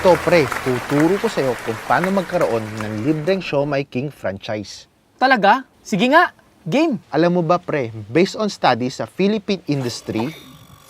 Ito pre, tuturo ko sa'yo kung paano magkaroon ng libreng Siomai King franchise. Talaga? Sige nga, game. Alam mo ba pre, based on studies sa Philippine industry,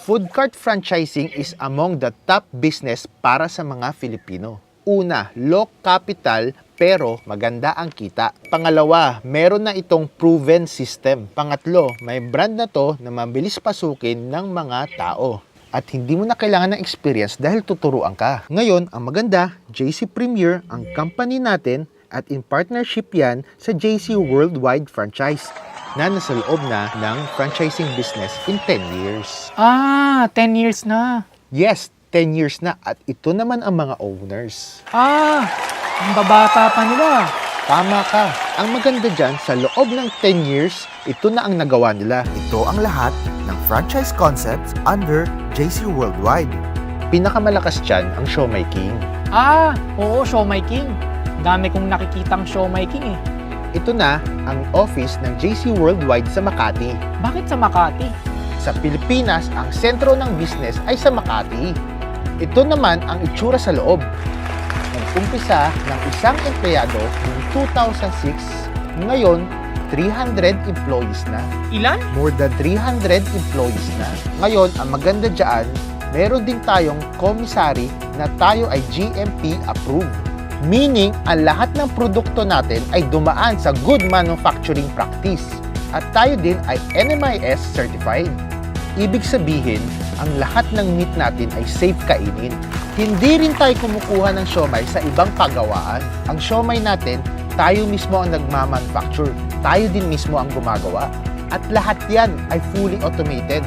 food cart franchising is among the top business para sa mga Filipino. Una, low capital pero maganda ang kita. Pangalawa, meron na itong proven system. Pangatlo, may brand na to na mabilis pasukin ng mga tao. At hindi mo na kailangan ng experience dahil tuturuan ka. Ngayon, ang maganda, JC Premier ang company natin at in partnership yan sa JC Worldwide Franchise na nasa loob na ng franchising business in 10 years. 10 years na. Yes, 10 years na at ito naman ang mga owners. Ang babata pa nila. Tama ka. Ang maganda dyan, sa loob ng 10 years, ito na ang nagawa nila. Ito ang lahat ng franchise concepts under JC Worldwide. Pinakamalakas dyan ang Siomai King. Oo, Siomai King. Dami kong nakikitang Siomai King eh. Ito na ang office ng JC Worldwide sa Makati. Bakit sa Makati? Sa Pilipinas, ang sentro ng business ay sa Makati. Ito naman ang itsura sa loob. Nag-umpisa ng isang empleyado noong 2006, ngayon 300 employees na. Ilan? More than 300 employees na. Ngayon, ang maganda dyan, meron din tayong commissary na tayo ay GMP approved. Meaning, ang lahat ng produkto natin ay dumaan sa Good Manufacturing Practice. At tayo din ay NMIS certified. Ibig sabihin, ang lahat ng meat natin ay safe kainin. Hindi rin tayo kumukuha ng siomai sa ibang pagawaan. Ang siomai natin, tayo mismo ang nagmamanufacture. Tayo din mismo ang gumagawa. At lahat yan ay fully automated.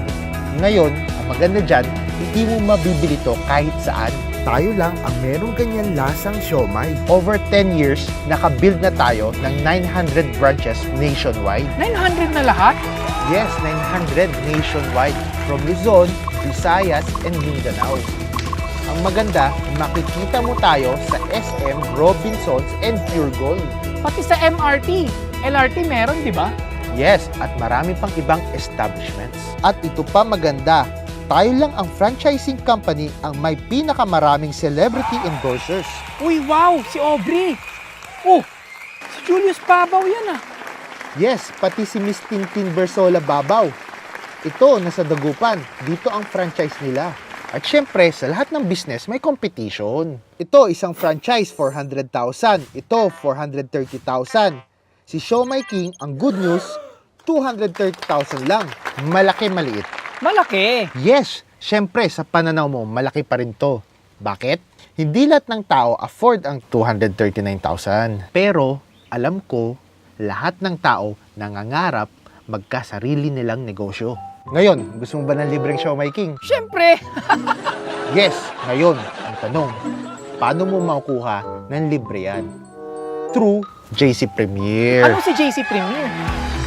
Ngayon, ang maganda dyan, hindi mo mabibili to kahit saan. Tayo lang ang merong ganyan lasang siomai. Over 10 years, nakabuild na tayo ng 900 branches nationwide. 900 na lahat? Yes, 900 nationwide from Luzon, Visayas, and Mindanao. Ang maganda, makikita mo tayo sa SM, Robinsons, and Pure Gold. Pati sa MRT. LRT meron, di ba? Yes, at marami pang ibang establishments. At ito pa maganda, tayo lang ang franchising company ang may pinakamaraming celebrity endorsers. Uy, wow! Si Aubrey! Oh! Si Julius Babaw yan ah! Yes, pati si Miss Tintin Bersola Babaw. Ito, nasa Dagupan. Dito ang franchise nila. At syempre, sa lahat ng business, may competition. Ito, isang franchise, 400,000. Ito, 430,000. Si Siomai King, ang good news, 230,000 lang. Malaki, maliit. Malaki! Yes, syempre, sa pananaw mo, malaki pa rin to. Bakit? Hindi lahat ng tao afford ang 239,000. Pero, alam ko, lahat ng tao nangangarap magkasarili nilang negosyo. Ngayon, gusto mo ba ng libreng Siomai King? Siyempre! Yes, ngayon, ang tanong, paano mo makukuha ng libre yan? Through JC Premier. Ano si JC Premier?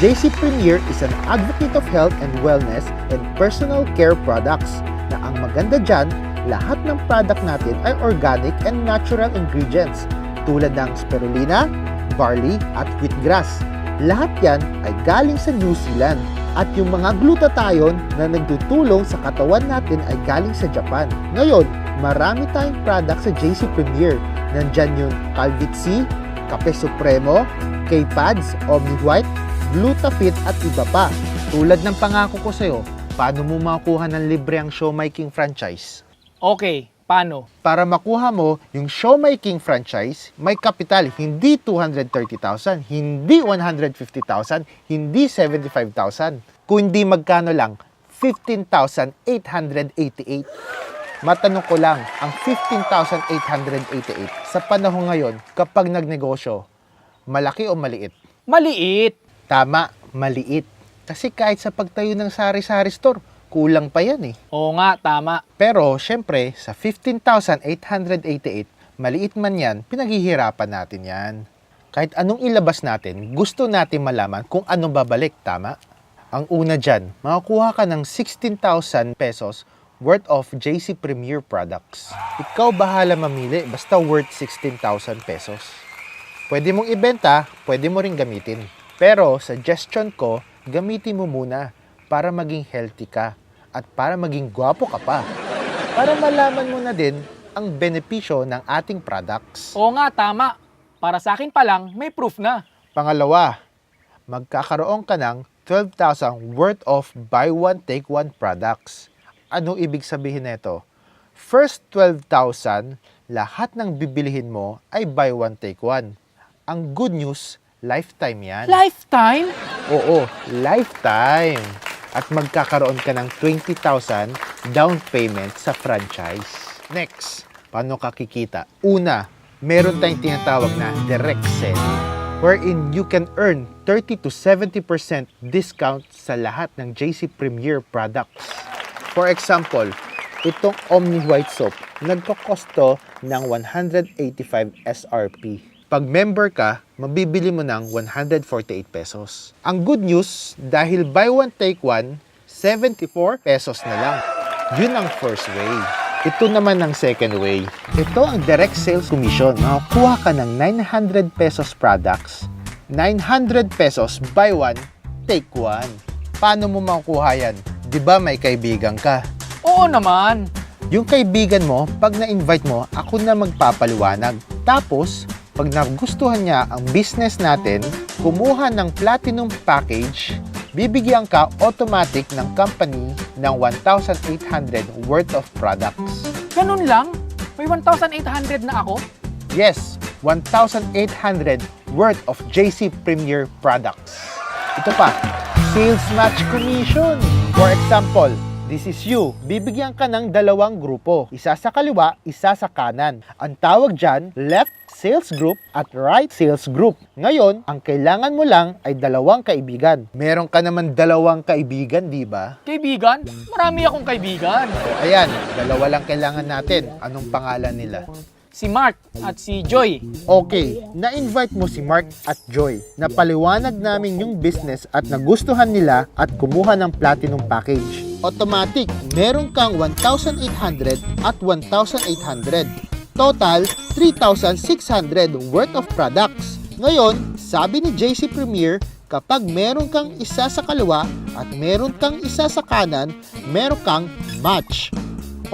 JC Premier is an advocate of health and wellness and personal care products na ang maganda dyan, lahat ng product natin ay organic and natural ingredients tulad ng spirulina, barley at wheatgrass. Lahat yan ay galing sa New Zealand at yung mga glutathione na nagtutulong sa katawan natin ay galing sa Japan. Ngayon, marami tayong product sa JC Premier. Nandyan yung Calvit C, Cape Supremo, K-Pads, Omni White, Glutafit at iba pa. Tulad ng pangako ko sa'yo, paano mo makuha ng libre ang Siomai King franchise? Okay, paano? Para makuha mo yung Siomai King franchise, may kapital, hindi 230,000, hindi 150,000, hindi 75,000, kundi magkano lang, 15,888. Matanong ko lang, ang 15,888 sa panahon ngayon, kapag nagnegosyo, malaki o maliit? Maliit! Tama, maliit. Kasi kahit sa pagtayo ng sari-sari store, kulang pa yan eh. Oo nga, tama. Pero, syempre, sa 15,888, maliit man yan, pinaghihirapan natin yan. Kahit anong ilabas natin, gusto natin malaman kung anong babalik, tama? Ang una dyan, makakuha ka ng 16,000 pesos worth of JC Premier products. Ikaw bahala mamili, basta worth 16,000 pesos. Pwede mong ibenta, pwede mo ring gamitin. Pero, suggestion ko, gamitin mo muna para maging healthy ka at para maging gwapo ka pa. Para malaman mo na din ang benepisyo ng ating products. Oo nga, tama. Para sa akin pa lang, may proof na. Pangalawa, magkakaroon ka ng 12,000 worth of buy one take one products. Anong ibig sabihin nito? First 12,000, lahat ng bibilihin mo ay buy one take one. Ang good news, lifetime yan. Lifetime? Oo, lifetime. At magkakaroon ka ng 20,000 down payment sa franchise. Next, paano ka kikita? Una, meron tayong tinatawag na direct selling, wherein you can earn 30 to 70% discount sa lahat ng JC Premier products. For example, itong Omni White Soap, nagkokosto ng 185 SRP. Pag member ka, mabibili mo ng 148 pesos. Ang good news, dahil buy one take one, 74 pesos na lang. Yun ang first way. Ito naman ang second way. Ito ang direct sales commission. Makakuha ka ng 900 pesos products, 900 pesos buy one, take one. Paano mo makukuha yan? Di ba may kaibigan ka? Oo naman. Yung kaibigan mo, pag na-invite mo, ako na magpapaliwanag. Tapos, pag nagustuhan niya ang business natin, kumuha ng platinum package, bibigyan ka automatic ng company ng 1,800 worth of products. Ganun lang? May 1,800 na ako? Yes, 1,800 worth of JC Premier products. Ito pa, sales match commission. For example, this is you. Bibigyan ka ng dalawang grupo. Isa sa kaliwa, isa sa kanan. Ang tawag dyan, left sales group at right sales group. Ngayon, ang kailangan mo lang ay dalawang kaibigan. Meron ka naman dalawang kaibigan, di ba? Kaibigan? Marami akong kaibigan. So, ayan, dalawa lang kailangan natin. Anong pangalan nila? Si Mark at si Joy. Okay, na-invite mo si Mark at Joy. Napaliwanag namin yung business at nagustuhan nila at kumuha ng platinum package. Automatic, meron kang 1,800 at 1,800. Total, 3,600 worth of products. Ngayon, sabi ni JC Premier, kapag meron kang isa sa kaliwa at meron kang isa sa kanan, meron kang match.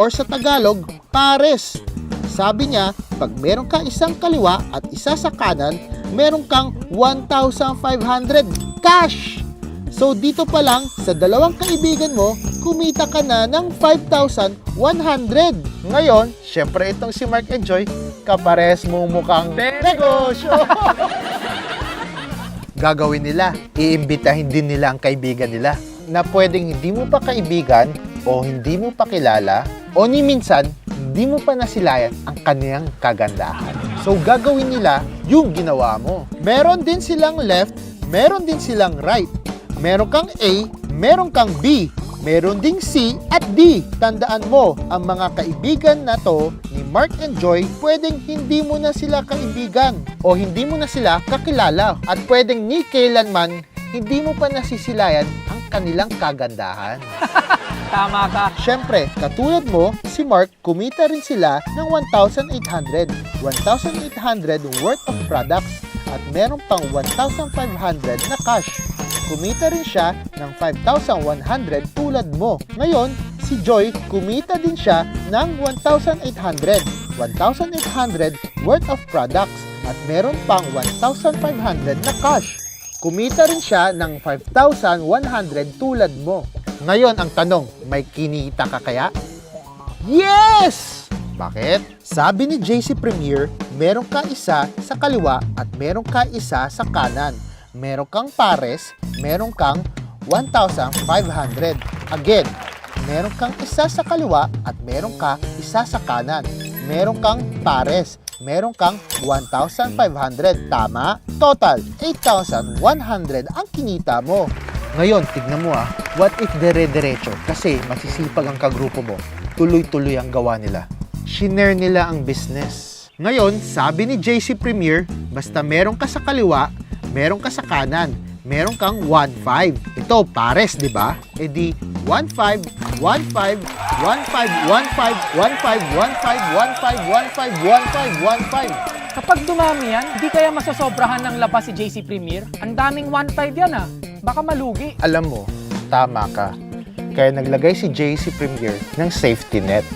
Or sa Tagalog, pares. Sabi niya, pag meron kang isang kaliwa at isa sa kanan, meron kang 1,500 cash. So dito pa lang, sa dalawang kaibigan mo, kumita ka na ng 5,100. Ngayon, syempre itong si Mark and Joy, kapares mo mukhang negosyo. Gagawin nila, iimbitahin din nila ang kaibigan nila na pwedeng hindi mo pa kaibigan o hindi mo pa kilala o ni minsan, hindi mo pa nasilayan ang kaniyang kagandahan. So gagawin nila yung ginawa mo. Meron din silang left, meron din silang right. Meron kang A, meron kang B, meron ding C at D. Tandaan mo, ang mga kaibigan na to ni Mark and Joy, pwedeng hindi mo na sila kaibigan o hindi mo na sila kakilala at pwedeng ni kailanman hindi mo pa nasisilayan ang kanilang kagandahan. Tama ka. Siyempre, katulad mo, si Mark, kumita rin sila ng 1,800. 1,800 worth of products at meron pang 1,500 na cash. Kumita rin siya ng 5,100 tulad mo. Ngayon, si Joy, kumita din siya ng 1,800. 1,800 worth of products at meron pang 1,500 na cash. Kumita rin siya ng 5,100 tulad mo. Ngayon, ang tanong, may kinita ka kaya? Yes! Bakit? Sabi ni JC Premier, meron ka isa sa kaliwa at meron ka isa sa kanan. Meron kang pares, meron kang 1,500. Again, meron kang isa sa kaliwa at meron ka isa sa kanan. Meron kang pares, meron kang 1,500. Tama? Total, 8,100 ang kinita mo. Ngayon, tignan mo what if dire-diretso? Kasi masisipag ang kagrupo mo, tuloy-tuloy ang gawa nila. Shinare nila ang business. Ngayon, sabi ni JC Premier, basta meron ka sa kaliwa, meron ka sa kanan, meron kang 1,500. Ito, pares, di ba? E di, 1,500, 1,500, 1,500, 1,500, 1,500, 1,500, 1,500, 1,500, 1,500. Kapag dumami yan, di kaya masasobrahan ng labas si JC Premier? Ang daming 1.5 yan Baka malugi. Alam mo, tama ka. Kaya naglagay si JC Premier ng safety net.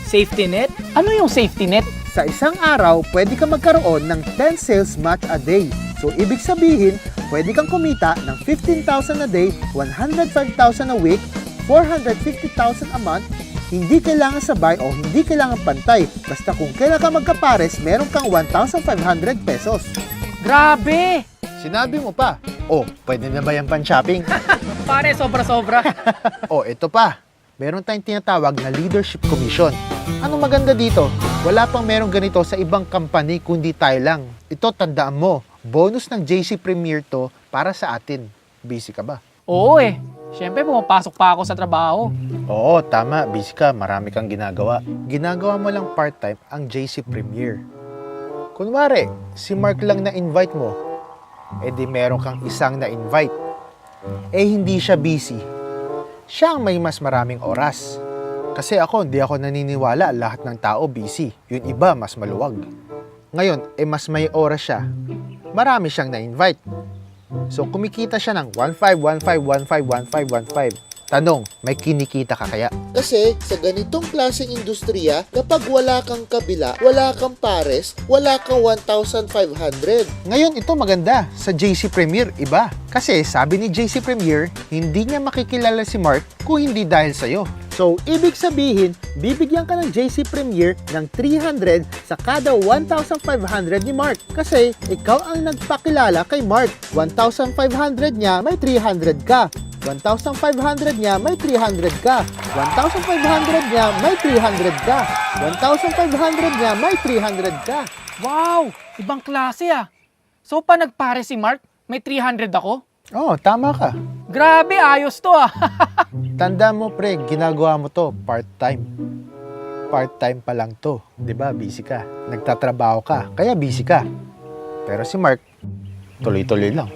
Safety net? Ano yung safety net? Sa isang araw, pwede ka magkaroon ng 10 sales match a day. So, ibig sabihin, pwede kang kumita ng 15,000 a day, 105,000 a week, 450,000 a month. Hindi kailangan sabay o hindi kailangan pantay. Basta kung kailan ka magkapares, meron kang 1,500 pesos. Grabe! Sinabi mo pa, oh, pwede na ba yung pan-shopping? Pare, sobra-sobra. Oh, ito pa. Meron tayong tinatawag na leadership commission. Anong maganda dito? Wala pang merong ganito sa ibang company kundi tayo lang. Ito, tandaan mo, bonus ng JC Premier to para sa atin. Busy ka ba? Oo eh. Siyempre, pumapasok pa ako sa trabaho. Oo, tama. Busy ka. Marami kang ginagawa. Ginagawa mo lang part-time ang JC Premier. Kunwari, si Mark lang na-invite mo. Eh di meron kang isang na-invite. Eh hindi siya busy. Siya ang may mas maraming oras. Kasi hindi ako naniniwala lahat ng tao busy. Yung iba mas maluwag. Ngayon, mas may oras siya. Marami siyang na-invite. So, kumikita siya ng 1,500, 1,500, 1,500, 1,500. Tanong, may kinikita ka kaya? Kasi sa ganitong klaseng industriya, kapag wala kang kabila, wala kang pares, wala kang 1,500. Ngayon, ito maganda. Sa JC Premier, iba. Kasi sabi ni JC Premier, hindi niya makikilala si Mark kung hindi dahil sa'yo. So, ibig sabihin, bibigyan ka ng JC Premier ng 300 sa kada 1,500 ni Mark. Kasi ikaw ang nagpakilala kay Mark. 1,500 niya, may 300 ka. 1,500 niya, may 300 ka. 1,500 niya, may 300 ka. 1,500 niya, may 300 ka. Wow! Ibang klase ah. So, pa nagpare si Mark, may 300 ako? Oo, tama ka. Grabe, ayos to ah. Tanda mo pre, ginagawa mo to part-time. Part-time pa lang to. 'Di ba? Busy ka. Nagtatrabaho ka, kaya busy ka. Pero si Mark, tuloy-tuloy lang.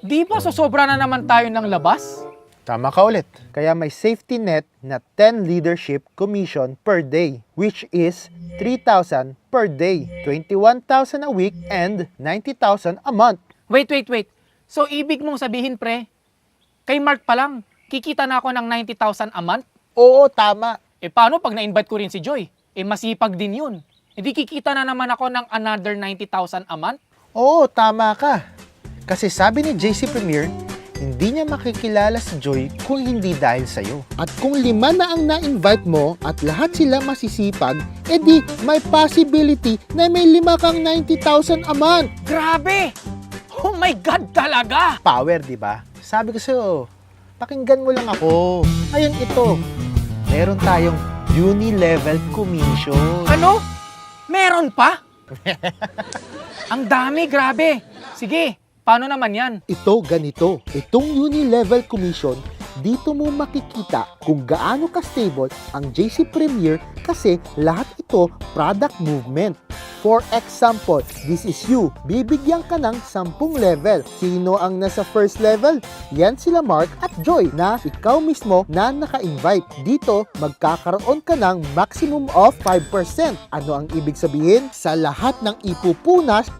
Di ba sosobra na naman tayo ng labas? Tama ka ulit. Kaya may safety net na 10 leadership commission per day, which is 3,000 per day, 21,000 a week, and 90,000 a month. Wait. So, ibig mong sabihin, pre, kay Mark pa lang, kikita na ako ng 90,000 a month? Oo, tama. Eh, paano pag na-invite ko rin si Joy? Eh, masipag din yun. Hindi kikita na naman ako ng another 90,000 a month? Oo, tama ka. Kasi sabi ni JC Premier, hindi niya makikilala si Joy kung hindi dahil sa'yo. At kung 5 na ang na-invite mo at lahat sila masisipag, edi may possibility na may 5 kang 90,000 a month. Grabe! Oh my God talaga! Power, di ba? Sabi ko sa'yo, pakinggan mo lang ako. Ayun ito, meron tayong uni-level commission. Ano? Meron pa? Ang dami, grabe. Sige, paano naman yan? Ito ganito, itong uni-level commission, dito mo makikita kung gaano ka-stable ang JC Premier kasi lahat ito product movement. For example, this is you. Bibigyan ka ng 10 level. Sino ang nasa first level? Yan sila Mark at Joy na ikaw mismo na naka-invite. Dito, magkakaroon ka ng maximum of 5%. Ano ang ibig sabihin? Sa lahat ng ipupunas,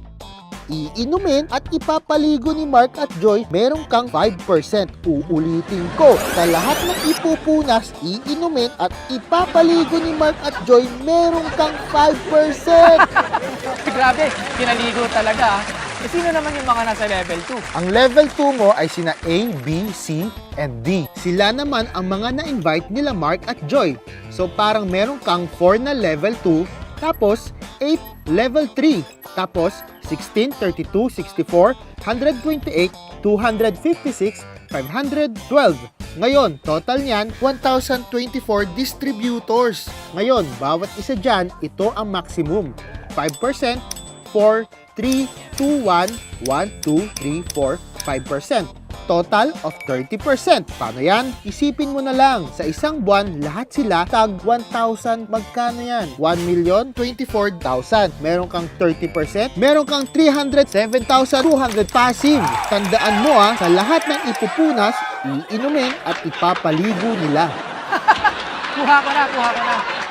iinumin at ipapaligo ni Mark at Joy, meron kang 5%. Uulitin ko, sa lahat ng ipupunas, iinumin at ipapaligo ni Mark at Joy, meron kang 5%. Grabe, pinaligo talaga ah. Eh, sino naman yung mga nasa level 2? Ang level 2 mo ay sina A, B, C, and D. Sila naman ang mga na-invite nila Mark at Joy. So parang meron kang 4 na level 2, tapos 8 level 3, tapos 16, 32, 64, 128, 256, 512. Ngayon, total niyan, 1,024 distributors. Ngayon, bawat isa dyan, ito ang maximum. 5%, 4, 3, 2, 1, 1, 2, 3, 4, 5%. Total of 30%. Paano yan? Isipin mo na lang, sa isang buwan, lahat sila tag 1,000. Magkano yan? 1,024,000. Meron kang 30%, meron kang 307,200 passive. Tandaan mo sa lahat ng ipupunas, iinumin at ipapaligo nila. Kuha ko na.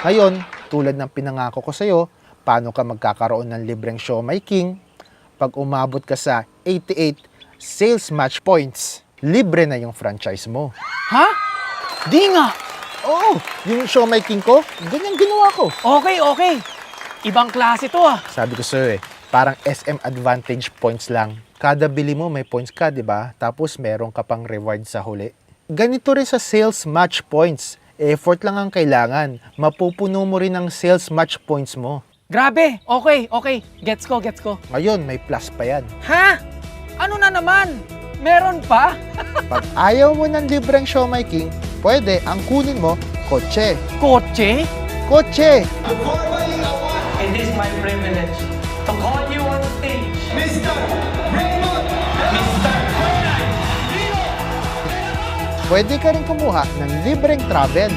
Ngayon, tulad ng pinangako ko sa'yo, paano ka magkakaroon ng libreng Siomai King? Pag umabot ka sa 88 sales match points, libre na yung franchise mo. Ha? Di nga! Oo, yung Siomai King ko, ganyan ginawa ko. Okay. Ibang klase to ah. Sabi ko sa'yo parang SM Advantage points lang. Kada bili mo may points ka, di ba? Tapos meron ka pang reward sa huli. Ganito rin sa sales match points. Effort lang ang kailangan. Mapupuno mo rin ang sales match points mo. Grabe, okay. Gets ko. Ngayon, may plus pa yan. Ha? Ano na naman? Meron pa? Pag ayaw mo ng libreng Siomai King, pwede ang kunin mo, kotse. Kotse? Kotse! It is my privilege to call you on stage, Mr. Raymond, Mr. Pwede ka rin kumuha ng libreng travel.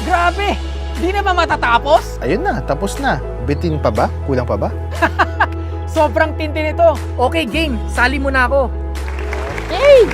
Grabe! Di na ba matatapos? Ayun na, tapos na. Bitin pa ba? Kulang pa ba? Sobrang tindi nito. Okay, game. Sali mo na ako. Hey!